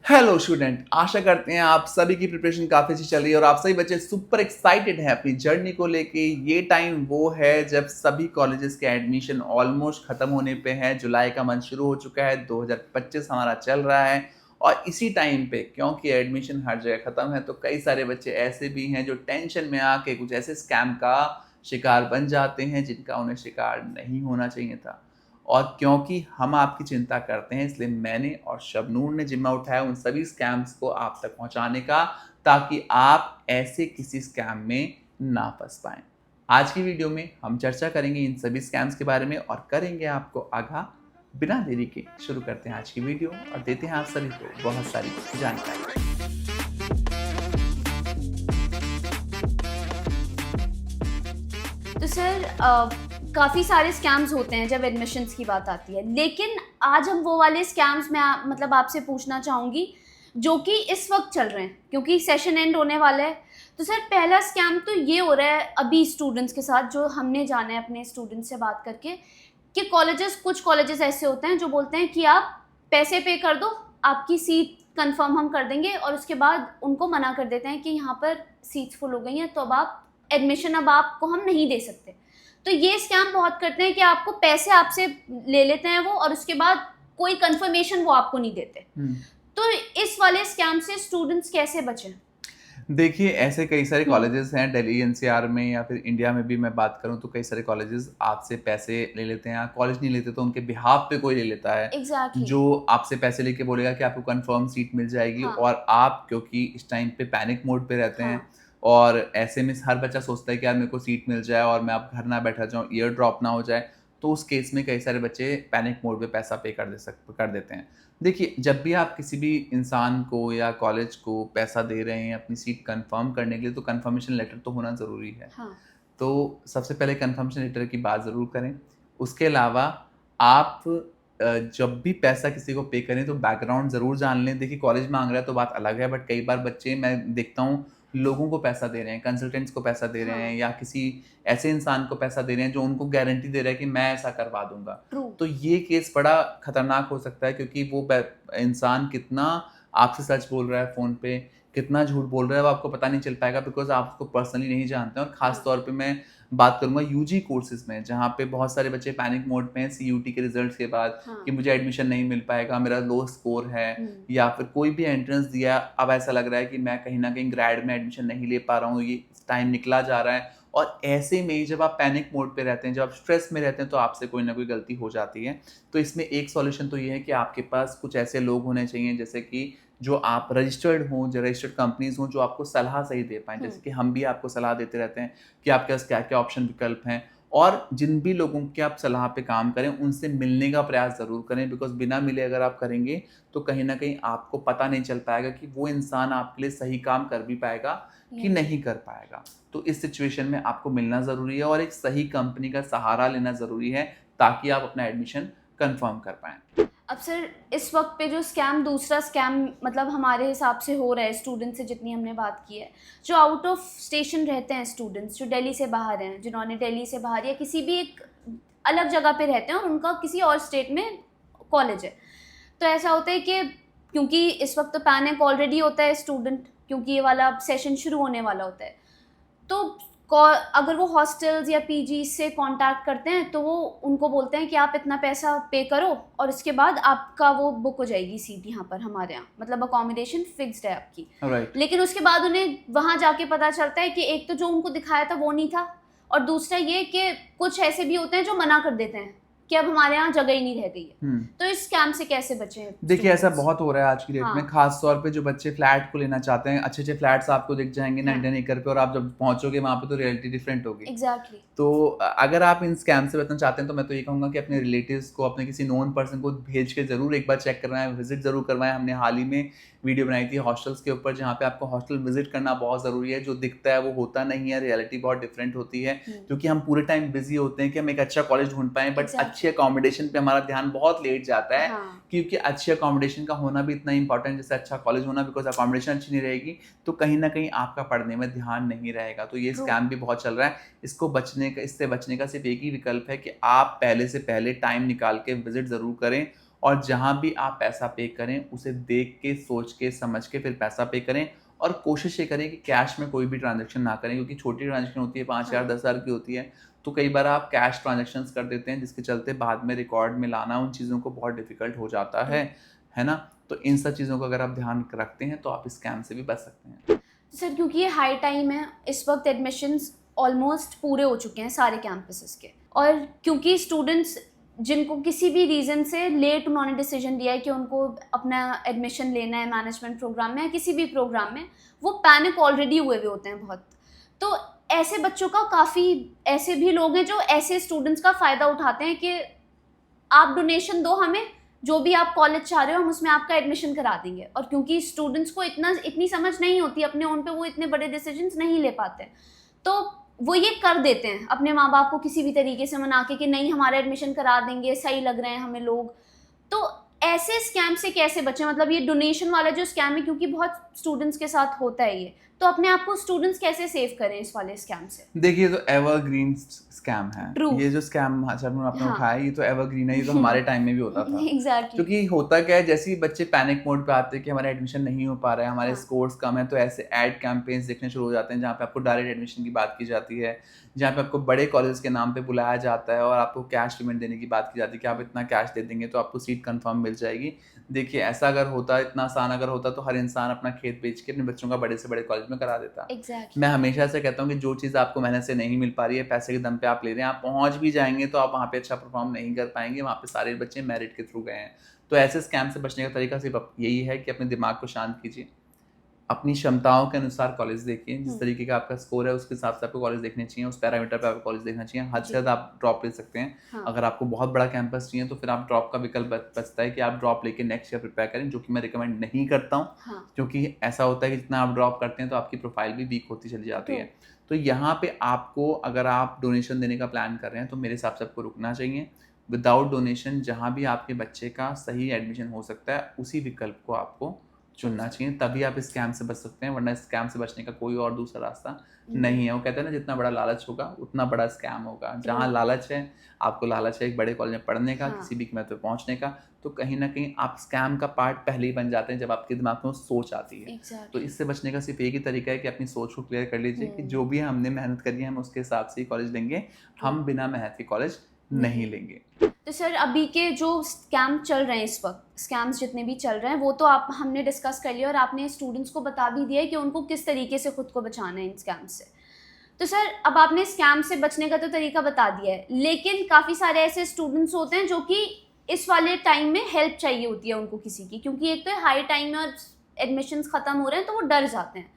Hello student, आशा करते हैं आप सभी की प्रिपरेशन काफ़ी अच्छी चल रही है और आप सभी बच्चे सुपर एक्साइटेड हैं अपनी जर्नी को लेके। ये टाइम वो है जब सभी कॉलेजेस के एडमिशन ऑलमोस्ट ख़त्म होने पे हैं। जुलाई का मंथ शुरू हो चुका है, 2025 हमारा चल रहा है और इसी टाइम पे क्योंकि एडमिशन हर जगह ख़त्म है तो कई सारे बच्चे ऐसे भी हैं जो टेंशन में आके कुछ ऐसे स्कैम का शिकार बन जाते हैं जिनका उन्हें शिकार नहीं होना चाहिए था। और क्योंकि हम आपकी चिंता करते हैं इसलिए मैंने और शबनूर ने जिम्मा उठाया उन सभी स्कैम्स को आप तक पहुंचाने का, ताकि आप ऐसे किसी स्कैम में ना फंस पाएं। आज की वीडियो में हम चर्चा करेंगे इन सभी स्कैम्स के बारे में और करेंगे आपको आगाह। बिना देरी के शुरू करते हैं आज की वीडियो और देते हैं आप सभी को बहुत सारी जानकारी। तो सर काफ़ी सारे स्कैम्स होते हैं जब एडमिशन्स की बात आती है, लेकिन आज हम वो वाले स्कैम्स में मतलब आपसे पूछना चाहूँगी जो कि इस वक्त चल रहे हैं, क्योंकि सेशन एंड होने वाला है। तो सर पहला स्कैम तो ये हो रहा है अभी स्टूडेंट्स के साथ, जो हमने जाना है अपने स्टूडेंट्स से बात करके, कि कुछ कॉलेजेस ऐसे होते हैं जो बोलते हैं कि आप पैसे पे कर दो, आपकी सीट कंफर्म हम कर देंगे, और उसके बाद उनको मना कर देते हैं कि यहाँ पर सीट्स फुल हो गई हैं तो अब आप एडमिशन अब आपको हम नहीं दे सकते। तो ये स्कैम बहुत करते हैं कि आपको पैसे आपसे ले लेते हैं वो, और उसके बाद कोई कंफर्मेशन वो आपको नहीं देते। तो इस वाले स्कैम से स्टूडेंट्स कैसे बचें? देखिए, ऐसे कई सारे कॉलेजेस हैं दिल्ली एनसीआर में या फिर इंडिया में भी मैं बात करूं तो कई सारे कॉलेजेस आपसे पैसे ले लेते हैं। कॉलेज नहीं लेते तो उनके बिहाफ पे कोई ले लेता है एग्जैक्टली। जो आपसे पैसे लेके बोलेगा कि आपको कंफर्म सीट मिल जाएगी। हाँ। और आप क्योंकि इस टाइम पे पैनिक मोड पे रहते हैं हाँ। और ऐसे में हर बच्चा सोचता है कि यार मेरे को सीट मिल जाए और मैं अब घर ना बैठा जाऊँ, ईयर ड्रॉप ना हो जाए। तो उस केस में कई सारे बच्चे पैनिक मोड पे पैसा पे कर देते हैं। देखिए, जब भी आप किसी भी इंसान को या कॉलेज को पैसा दे रहे हैं अपनी सीट कंफर्म करने के लिए तो कंफर्मेशन लेटर तो होना ज़रूरी है। हाँ। तो सबसे पहले कंफर्मेशन लेटर की बात ज़रूर करें। उसके अलावा आप जब भी पैसा किसी को पे करें तो बैकग्राउंड ज़रूर जान लें। देखिए, कॉलेज माँग रहा है तो बात अलग है, बट कई बार बच्चे मैं देखता हूँ लोगों को पैसा दे रहे हैं, कंसल्टेंट्स को पैसा दे रहे हाँ। हैं या किसी ऐसे इंसान को पैसा दे रहे हैं जो उनको गारंटी दे रहा है कि मैं ऐसा करवा दूँगा। ट्रू। तो ये केस बड़ा खतरनाक हो सकता है क्योंकि वो इंसान कितना आपसे सच बोल रहा है फ़ोन पे, कितना झूठ बोल रहा है वो आपको पता नहीं चल पाएगा बिकॉज़ आप उसको पर्सनली नहीं जानते हैं। और ख़ास तौर पे मैं बात करूँगा यूजी कोर्सेज़ में जहाँ पे बहुत सारे बच्चे पैनिक मोड में हैं सीयूटी के रिज़ल्ट्स के बाद हाँ। कि मुझे एडमिशन नहीं मिल पाएगा, मेरा लो स्कोर है या फिर कोई भी एंट्रेंस दिया, अब ऐसा लग रहा है कि मैं कहीं न कहीं ग्रेड में एडमिशन नहीं ले पा रहा हूँ, ये टाइम निकला जा रहा है। और ऐसे में जब आप पैनिक मोड पे रहते हैं, जब आप स्ट्रेस में रहते हैं तो आपसे कोई ना कोई गलती हो जाती है। तो इसमें एक सॉल्यूशन तो ये है कि आपके पास कुछ ऐसे लोग होने चाहिए जैसे कि जो आप रजिस्टर्ड हों, जो रजिस्टर्ड कंपनीज़ हों जो आपको सलाह सही दे पाएँ। जैसे कि हम भी आपको सलाह देते रहते हैं कि आपके पास क्या-क्या ऑप्शन विकल्प हैं। और जिन भी लोगों की आप सलाह पे काम करें उनसे मिलने का प्रयास ज़रूर करें बिकॉज़ बिना मिले अगर आप करेंगे तो कहीं न कहीं आपको पता नहीं चल पाएगा कि वो इंसान आपके लिए सही काम कर भी पाएगा कि नहीं कर पाएगा। तो इस सिचुएशन में आपको मिलना ज़रूरी है और एक सही कंपनी का सहारा लेना ज़रूरी है ताकि आप अपना एडमिशन कन्फर्म कर पाएँ। अब सर इस वक्त पे जो स्कैम, दूसरा स्कैम मतलब हमारे हिसाब से हो रहा है स्टूडेंट से, जितनी हमने बात की है, जो आउट ऑफ स्टेशन रहते हैं स्टूडेंट्स, जो दिल्ली से बाहर हैं, जिन्होंने दिल्ली से बाहर या किसी भी एक अलग जगह पे रहते हैं और उनका किसी और स्टेट में कॉलेज है। तो ऐसा होता है कि क्योंकि इस वक्त तो पैनिक ऑलरेडी होता है स्टूडेंट, क्योंकि ये वाला सेशन शुरू होने वाला होता है। तो अगर वो हॉस्टल्स या पीजी से कांटेक्ट करते हैं तो वो उनको बोलते हैं कि आप इतना पैसा पे करो और उसके बाद आपका वो बुक हो जाएगी सीट यहाँ पर हमारे यहाँ, मतलब अकोमोडेशन फिक्स्ड है आपकी। राइट। लेकिन उसके बाद उन्हें वहाँ जाके पता चलता है कि एक तो जो उनको दिखाया था वो नहीं था, और दूसरा ये कि कुछ ऐसे भी होते हैं जो मना कर देते हैं कि अब हमारे यहाँ जगह ही नहीं रह गई है। तो इस स्कैम से कैसे बचें? देखिए, ऐसा students? बहुत हो रहा है आज की डेट में, हाँ। खास तौर पे जो बच्चे फ्लैट को लेना चाहते हैं। अच्छे-अच्छे फ्लैट्स आपको दिख जाएँगे हाँ। 99 एकड़ पे और आप जब पहुँचोगे वहाँ पे तो रियलिटी डिफरेंट होगी। एग्जैक्टली। तो अगर आप इन स्कैम से बचना चाहते हैं तो मैं तो ये कहूँगा कि अपने रिलेटिव्स को, अपने किसी नोन पर्सन को भेज के ज़रूर एक बार चेक करवाएँ, विज़िट ज़रूर करवाएँ। हमने हाल ही में वीडियो बनाई थी हॉस्टल्स के ऊपर जहाँ पे आपको हॉस्टल विज़िट करना बहुत ज़रूरी है। जो दिखता है वो होता नहीं है, रियलिटी बहुत डिफरेंट होती है क्योंकि हम पूरे टाइम बिज़ी होते हैं कि हम एक अच्छा कॉलेज ढूँढ पाएँ, बट Exactly. अच्छी अकोमोडेशन पे हमारा ध्यान बहुत लेट जाता है। हाँ। क्योंकि अच्छी अकोमोडेशन का होना भी इतना इंपॉर्टेंट जैसे अच्छा कॉलेज होना, बिकॉज़ अकोमोडेशन अच्छी नहीं रहेगी तो कहीं न कहीं आपका पढ़ने में ध्यान नहीं रहेगा। तो ये True. स्कैम भी बहुत चल रहा है। इससे बचने का सिर्फ़ एक ही विकल्प है कि आप पहले से पहले टाइम निकाल के विज़िट ज़रूर करें और जहाँ भी आप पैसा पे करें उसे देख के, सोच के, समझ के फिर पैसा पे करें। और कोशिश ये करें कि कैश में कोई भी ट्रांजैक्शन ना करें, क्योंकि छोटी ट्रांजैक्शन होती है 5,000 हाँ। 10,000 की होती है, तो कई बार आप कैश ट्रांजैक्शंस कर देते हैं, जिसके चलते बाद में रिकॉर्ड में लाना उन चीज़ों को बहुत डिफ़िकल्ट हो जाता है ना? तो इन सब चीज़ों को अगर आप ध्यान रखते हैं तो आप स्कैम से भी बच सकते हैं। सर क्योंकि ये हाई टाइम है, इस वक्त एडमिशन्स ऑलमोस्ट पूरे हो चुके हैं सारे कैंपसेस के, और क्योंकि स्टूडेंट्स जिनको किसी भी रीज़न से लेट उन्होंने डिसीजन लिया है कि उनको अपना एडमिशन लेना है मैनेजमेंट प्रोग्राम में या किसी भी प्रोग्राम में, वो पैनिक ऑलरेडी हुए हुए होते हैं बहुत। तो ऐसे बच्चों का काफ़ी ऐसे भी लोग हैं जो ऐसे स्टूडेंट्स का फ़ायदा उठाते हैं कि आप डोनेशन दो हमें, जो भी आप कॉलेज चाह रहे हो हम उसमें आपका एडमिशन करा देंगे। और क्योंकि स्टूडेंट्स को इतनी समझ नहीं होती अपने ओन पे, वो इतने बड़े डिसीजंस नहीं ले पाते, तो वो ये कर देते हैं अपने माँ बाप को किसी भी तरीके से मना के कि नहीं हमारा एडमिशन करा देंगे, सही लग रहे हैं हमें लोग। तो ऐसे स्कैम से कैसे बचें? मतलब ये डोनेशन वाला जो स्कैम है, क्योंकि बहुत स्टूडेंट्स के साथ होता है ये, तो अपने आप को स्टूडेंट्स कैसे सेव करें इस वाले स्कैम से? देखिए, तो एवरग्रीन स्कैम है। True. ये जो स्कैम आपने हाँ। उठाया, ये तो एवरग्रीन है, ये तो हमारे टाइम में भी होता था। एग्जैक्टली। क्योंकि होता क्या है, जैसे ही बच्चे पैनिक मोड पे आते हैं कि हमारा एडमिशन नहीं हो पा रहा है, हमारे हाँ। स्कोर्स कम है, तो ऐसे एड कैंपेन्स दिखने शुरू हो जाते हैं जहाँ पे आपको डायरेक्ट एडमिशन की बात की जाती है, जहाँ पे आपको बड़े कॉलेज के नाम पे बुलाया जाता है और आपको कैश पेमेंट देने की बात की जाती है कि आप इतना कैश दे देंगे तो आपको सीट कंफर्म मिल जाएगी। देखिए, ऐसा अगर होता, इतना आसान अगर होता, तो हर इंसान अपना खेत बेच के अपने बच्चों का बड़े से बड़े कॉलेज में करा देता। एग्जैक्टली। मैं हमेशा से कहता हूँ कि जो चीज़ आपको मेहनत से नहीं मिल पा रही है, पैसे के दम पे आप ले रहे हैं, आप पहुँच भी जाएँगे तो आप वहाँ पे अच्छा परफॉर्म नहीं कर पाएँगे। वहाँ पे सारे बच्चे मेरिट के थ्रू गए हैं। तो ऐसे स्कैम से बचने का तरीका सिर्फ यही है कि अपने दिमाग को शांत कीजिए, अपनी क्षमताओं के अनुसार कॉलेज देखिए, जिस तरीके का आपका स्कोर है उसके हिसाब से आपको कॉलेज देखने चाहिए, उस पैरामीटर पे आपको कॉलेज देखना चाहिए। हद से ज़्यादा आप ड्रॉप ले सकते हैं। हाँ। अगर आपको बहुत बड़ा कैंपस चाहिए तो फिर आप ड्रॉप का विकल्प बचता है कि आप ड्रॉप लेके नेक्स्ट ईयर प्रिपेयर करें, जो कि मैं रिकमेंड नहीं करता हूँ। हाँ। क्योंकि ऐसा होता है कि जितना आप ड्रॉप करते हैं तो आपकी प्रोफाइल भी वीक होती चली जाती है। तो यहाँ पे आपको, अगर आप डोनेशन देने का प्लान कर रहे हैं तो मेरे हिसाब से आपको रुकना चाहिए। विदाउट डोनेशन जहाँ भी आपके बच्चे का सही एडमिशन हो सकता है, उसी विकल्प को आपको चुनना चाहिए, तभी आप इस स्कैम से बच सकते हैं। वरना इस स्कैम से बचने का कोई और दूसरा रास्ता नहीं है। वो कहते हैं ना, जितना बड़ा लालच होगा उतना बड़ा स्कैम होगा। जहाँ लालच है, आपको लालच है एक बड़े कॉलेज में पढ़ने का, हाँ। किसी भी कीमत पे पहुंचने का, तो कहीं ना कहीं आप स्कैम का पार्ट पहले ही बन जाते हैं जब आपके दिमाग में वो सोच आती है। तो इससे बचने का सिर्फ एक ही तरीका है कि अपनी सोच को क्लियर कर लीजिए कि जो भी हमने मेहनत करी है हम उसके हिसाब से ही कॉलेज लेंगे, हम बिना मेहनत के कॉलेज नहीं लेंगे। तो सर अभी के जो स्कैम चल रहे हैं इस वक्त, स्कैम्स जितने भी चल रहे हैं वो तो आप हमने डिस्कस कर लिया और आपने स्टूडेंट्स को बता भी दिया है कि उनको किस तरीके से खुद को बचाना है इन स्कैम से। तो सर अब आपने स्कैम से बचने का तो तरीका बता दिया है, लेकिन काफ़ी सारे ऐसे स्टूडेंट्स होते हैं जो कि इस वाले टाइम में हेल्प चाहिए होती है उनको किसी की, क्योंकि एक तो हाई टाइम में और एडमिशन्स ख़त्म हो रहे हैं तो वो डर जाते हैं।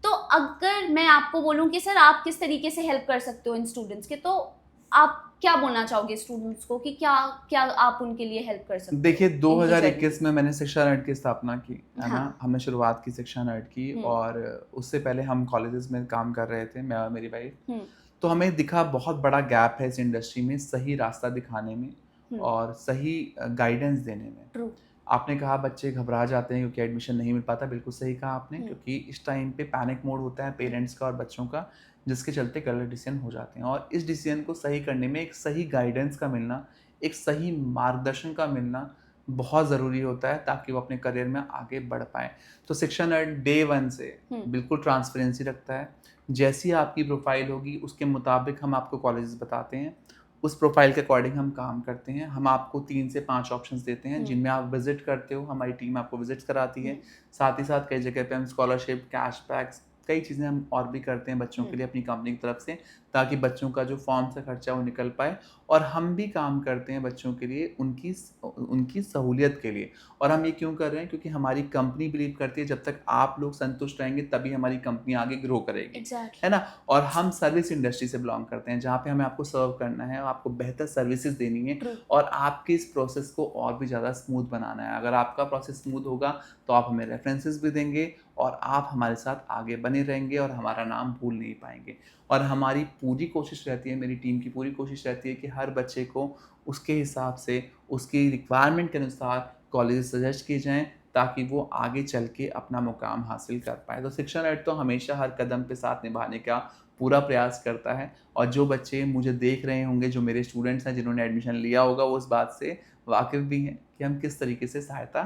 तो अगर मैं आपको बोलूँ कि सर आप किस तरीके से हेल्प कर सकते हो इन स्टूडेंट्स के, तो आप क्या बोलना चाहोगे स्टूडेंट्स को कि क्या क्या आप उनके लिए हेल्प कर सकते हो? देखिए, 2021 में मैंने शिक्षा नर्ड की स्थापना की, है ना? हाँ। हमने शुरुआत की शिक्षा नर्ड की, और उससे पहले हम कॉलेजेस में काम कर रहे थे, मैं और मेरी वाइफ। तो हमें दिखा बहुत बड़ा गैप है इस इंडस्ट्री में सही रास्ता दिखाने में और सही गाइडेंस देने में। True. आपने कहा बच्चे घबरा जाते हैं क्योंकि एडमिशन नहीं मिल पाता, बिल्कुल सही कहा आपने, क्योंकि इस टाइम पे पैनिक मोड होता है पेरेंट्स का और बच्चों का, जिसके चलते गलत डिसीजन हो जाते हैं। और इस डिसीजन को सही करने में एक सही गाइडेंस का मिलना, एक सही मार्गदर्शन का मिलना बहुत ज़रूरी होता है, ताकि वो अपने करियर में आगे बढ़ पाएँ। तो शिक्षा नर्ड डे 1 से बिल्कुल ट्रांसपेरेंसी रखता है। जैसी आपकी प्रोफाइल होगी उसके मुताबिक हम आपको कॉलेजेस बताते हैं, उस प्रोफाइल के अकॉर्डिंग हम काम करते हैं। हम आपको 3 से 5 ऑप्शंस देते हैं जिनमें आप विजिट करते हो, हमारी टीम आपको विजिट कराती है। साथ ही साथ कई जगह पे हम स्कॉलरशिप, कैशबैक्स, कई चीज़ें हम और भी करते हैं बच्चों के लिए अपनी कंपनी की तरफ से, ताकि बच्चों का जो फॉर्म से खर्चा वो निकल पाए। और हम भी काम करते हैं बच्चों के लिए, उनकी सहूलियत के लिए। और हम ये क्यों कर रहे हैं? क्योंकि हमारी कंपनी बिलीव करती है जब तक आप लोग संतुष्ट रहेंगे तभी हमारी कंपनी आगे ग्रो करेगी। है ना? और हम सर्विस इंडस्ट्री से बिलोंग करते हैं, जहाँ पे हमें आपको सर्व करना है, आपको बेहतर सर्विसेज देनी है और आपके इस प्रोसेस को और भी ज़्यादा स्मूथ बनाना है। अगर आपका प्रोसेस स्मूथ होगा तो आप हमें रेफरेंसेस भी देंगे और आप हमारे साथ आगे बने रहेंगे और हमारा नाम भूल नहीं पाएंगे। और हमारी पूरी कोशिश रहती है, मेरी टीम की पूरी कोशिश रहती है कि हर बच्चे को उसके हिसाब से, उसकी रिक्वायरमेंट के अनुसार कॉलेज सजेस्ट किए जाएँ, ताकि वो आगे चल के अपना मुकाम हासिल कर पाए। तो शिक्षा नर्ड तो हमेशा हर कदम पे साथ निभाने का पूरा प्रयास करता है। और जो बच्चे मुझे देख रहे होंगे, जो मेरे स्टूडेंट्स हैं जिन्होंने एडमिशन लिया होगा, वो इस बात से वाकिफ़ भी हैं कि हम किस तरीके से सहायता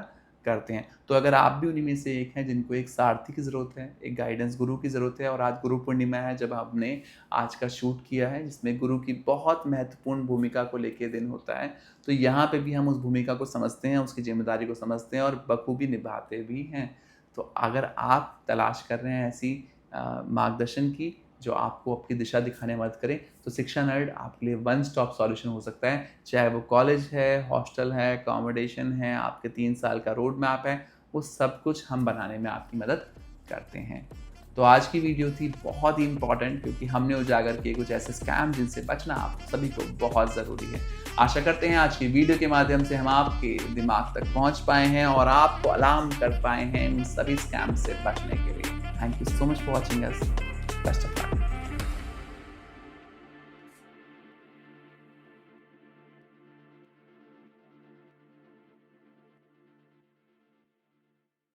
करते हैं। तो अगर आप भी उन्हीं में से एक हैं जिनको एक सारथी की ज़रूरत है, एक गाइडेंस गुरु की ज़रूरत है, और आज गुरु पूर्णिमा है जब आपने आज का शूट किया है जिसमें गुरु की बहुत महत्वपूर्ण भूमिका को लेके दिन होता है, तो यहाँ पे भी हम उस भूमिका को समझते हैं, उसकी ज़िम्मेदारी को समझते हैं और बखूबी निभाते भी हैं। तो अगर आप तलाश कर रहे हैं ऐसी मार्गदर्शन की जो आपको आपकी दिशा दिखाने में मदद करे, तो शिक्षा नर्ड आपके लिए वन स्टॉप सॉल्यूशन हो सकता है। चाहे वो कॉलेज है, हॉस्टल है, अकोमोडेशन है, आपके 3 साल का रोड मैप है, वो सब कुछ हम बनाने में आपकी मदद करते हैं। तो आज की वीडियो थी बहुत ही इम्पॉर्टेंट क्योंकि हमने उजागर किए कुछ ऐसे स्कैम जिनसे बचना आप सभी को बहुत ज़रूरी है। आशा करते हैं आज की वीडियो के माध्यम से हम आपके दिमाग तक पहुंच पाए हैं और आपको अलार्म कर पाए हैं इन सभी स्कैम से बचने के लिए। Thank you so much for watching us. Best of luck.